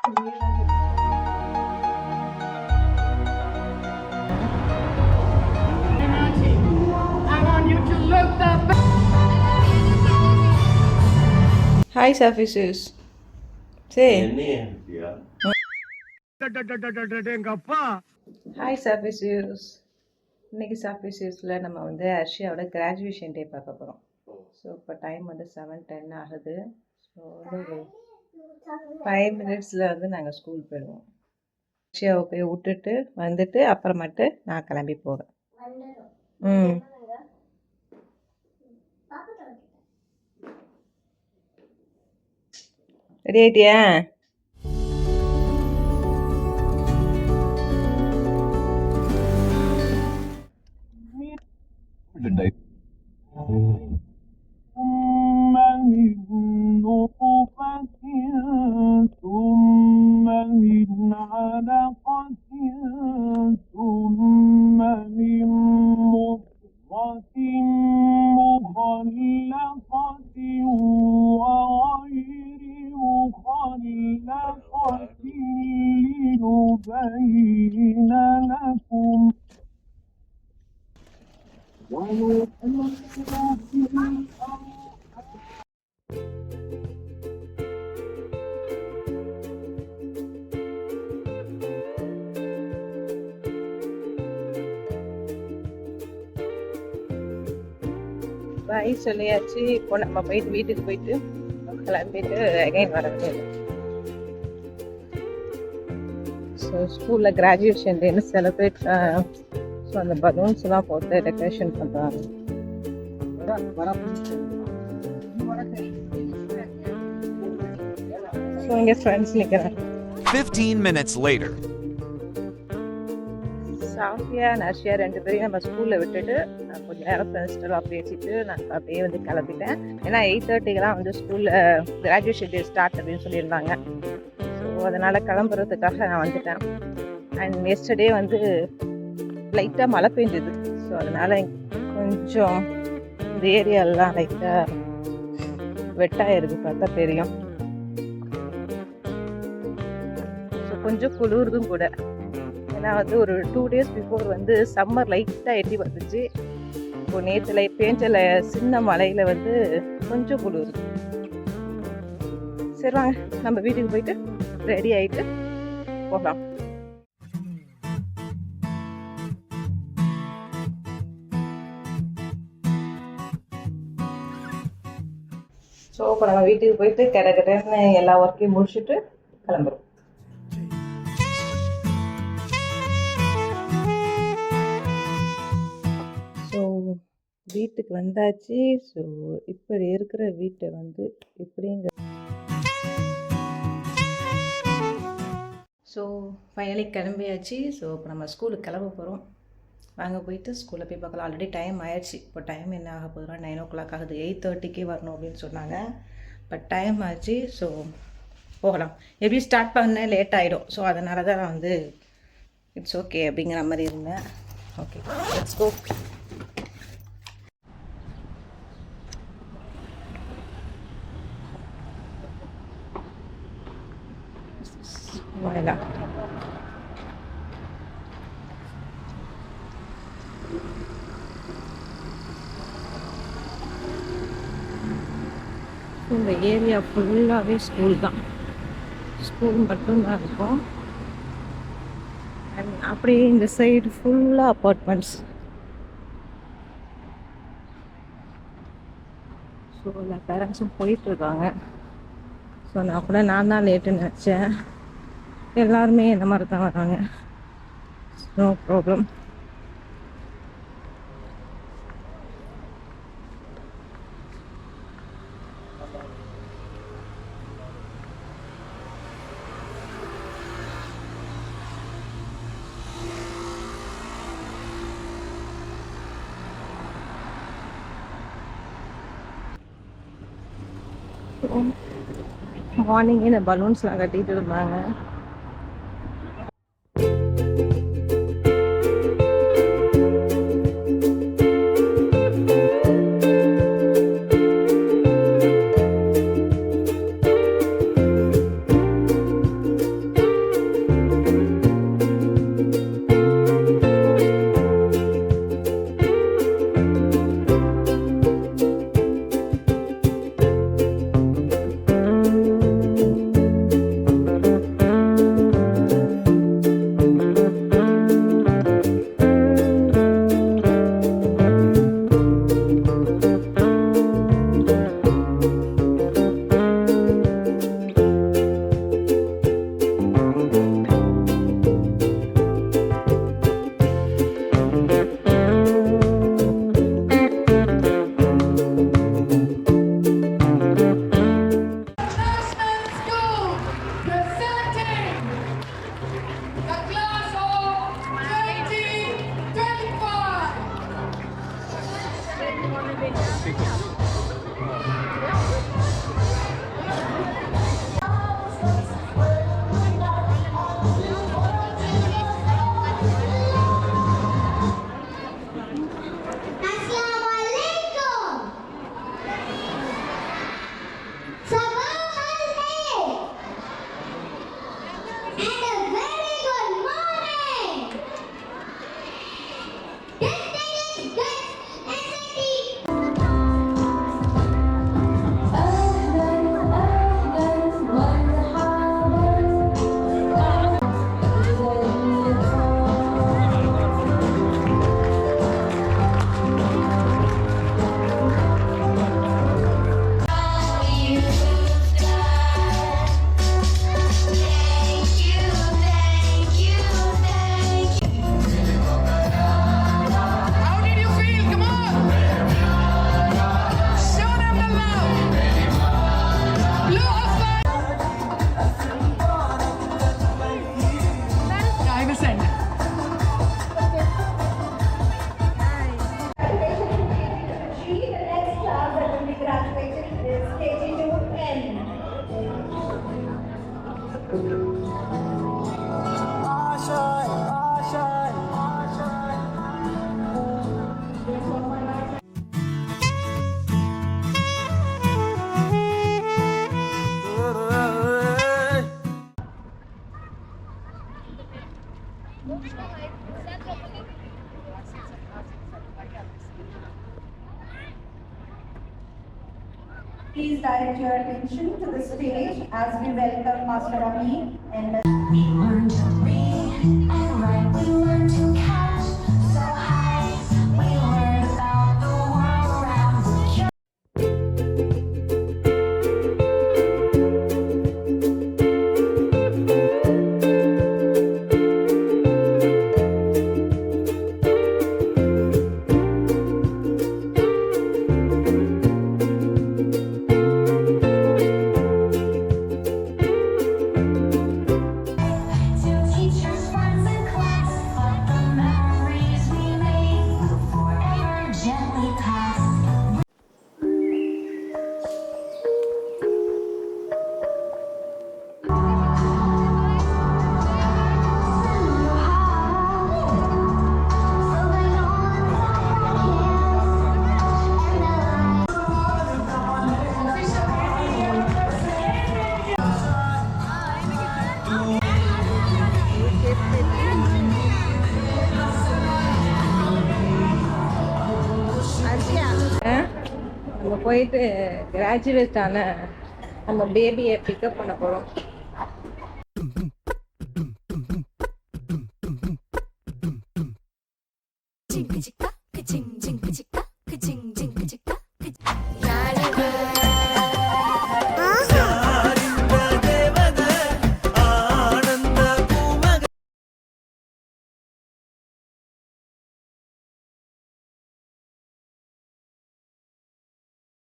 Hi, Surfaces. Say. Hi, Surfaces. இன்னைக்கு சர்ஃபேஸில் நம்ம வந்து அர்ஷியாவோட கிராஜுவேஷன் டே பார்க்க போகிறோம். ஸோ இப்போ டைம் வந்து 7:10 ஆகுது. ஸோ வந்து ஒரு 5 மினிட்ஸில் வந்து நாங்கள் ஸ்கூல் போயிடுவோம். அர்ஷியாவை போய் விட்டுட்டு வந்துட்டு அப்புறமேட்டு நான் கிளம்பி போவேன். ம் ரெடி ஆயிட்டியா? ثم من نطفة ثم من علقة ثم من مضغة مخلقة وغير مخلقة لنبين لكم பாய் சொல்லியாச்சு. இப்போ நம்ம போயிட்டு வீட்டுக்கு போயிட்டு கிளம்பிட்டு அகைன் வர வேண்டியது. ஸோ ஸ்கூலில் கிராஜுவேஷன் டேன்னு செலிப்ரேட் ஸோ அந்த பலூன்ஸ்லாம் போட்டு டெக்கரேஷன் பண்ணுறாங்க. ஸோ இங்கே ஃப்ரெண்ட்ஸ் நிற்கிறாங்க. 15 minutes later. சாஃபியா நர்ஷியா 2 பேரையும் நம்ம ஸ்கூலில் விட்டுட்டு நான் கொஞ்சம் நேரம் ஃப்ரெண்ட்ஸ்டெல்லாம் பேசிட்டு நான் அப்படியே வந்து கிளம்பிட்டேன். ஏன்னா 8:30க்கெலாம் வந்து ஸ்கூலில் கிராஜுவேஷன் டே ஸ்டார்ட் அப்படின்னு சொல்லியிருந்தாங்க. ஸோ அதனால் கிளம்புறதுக்காக நான் வந்துட்டேன். அண்ட் எஸ்டர்டே வந்து லைட்டாக மழை பெஞ்சுது. ஸோ அதனால் கொஞ்சம் இந்த ஏரியாலாம் லைட்டாக வெட்டாக இருக்குது, பார்த்தா தெரியும். ஸோ கொஞ்சம் குளிர்தும் கூட. ஏன்னா வந்து ஒரு 2 days பிஃபோர் வந்து சம்மர் லைட்டாக எட்டி வந்துச்சு. இப்போ நேற்று பேஞ்சல சின்ன மழையில் வந்து கொஞ்சம் குளிர். சரி வாங்க நம்ம வீட்டுக்கு போயிட்டு ரெடி ஆகிட்டு போகலாம். ஸோ இப்போ நம்ம வீட்டுக்கு போயிட்டு கிடக்கிட்டேன்னு எல்லா ஒர்க்கையும் முடிச்சுட்டு கிளம்புறோம். ஸோ வீட்டுக்கு வந்தாச்சு. ஸோ இப்போ இருக்கிற வீட்டை வந்து எப்படிங்க. ஸோ ஃபைனலி கிளம்பியாச்சு. ஸோ இப்போ நம்ம ஸ்கூலுக்கு கிளம்ப போகிறோம். வாங்க போயிட்டு ஸ்கூலில் போய் பார்க்கலாம். ஆல்ரெடி டைம் ஆயிடுச்சு. இப்போ டைம் என்ன ஆக போதுன்னா 9 o'clock ஆகுது. 8:30க்கே வரணும் அப்படின்னு சொன்னாங்க. பட் டைம் ஆச்சு. ஸோ போகலாம். எப்படி ஸ்டார்ட் பண்ண லேட் ஆகிடும். ஸோ அதனால தான் நான் வந்து இட்ஸ் ஓகே அப்படிங்கிற மாதிரி இருந்தேன். Okay let's go. வரலாம். இந்த ஏரியா ஃபுல்லாகவே ஸ்கூல் தான். ஸ்கூல் மட்டும்தான் இருக்கும். அண்ட் அப்படியே இந்த சைடு ஃபுல்லாக அப்பார்ட்மெண்ட்ஸ். ஸோ எல்லா பேரண்ட்ஸும் போயிட்டுருக்காங்க. ஸோ நான் தான் லேட்டுன்னு நினச்சேன். எல்லாருமே இந்த மாதிரி தான் வராங்க. No problem. மார்னிங்கே இந்த பலூன்ஸ்லாம் கட்டிட்டு இருந்தாங்க. Please direct your attention to the stage as we welcome Master Ami and We learn to read and write. We learn to count so high. We learn about the world around us. To teachers, friends, and class, but the memories we made will forever gently pass. நம்ம போயிட்டு graduate ஆன நம்ம பேபியை pickup பண்ண போகிறோம். Ching chicka, ka ching ching chicka, ka ching ching chicka, ka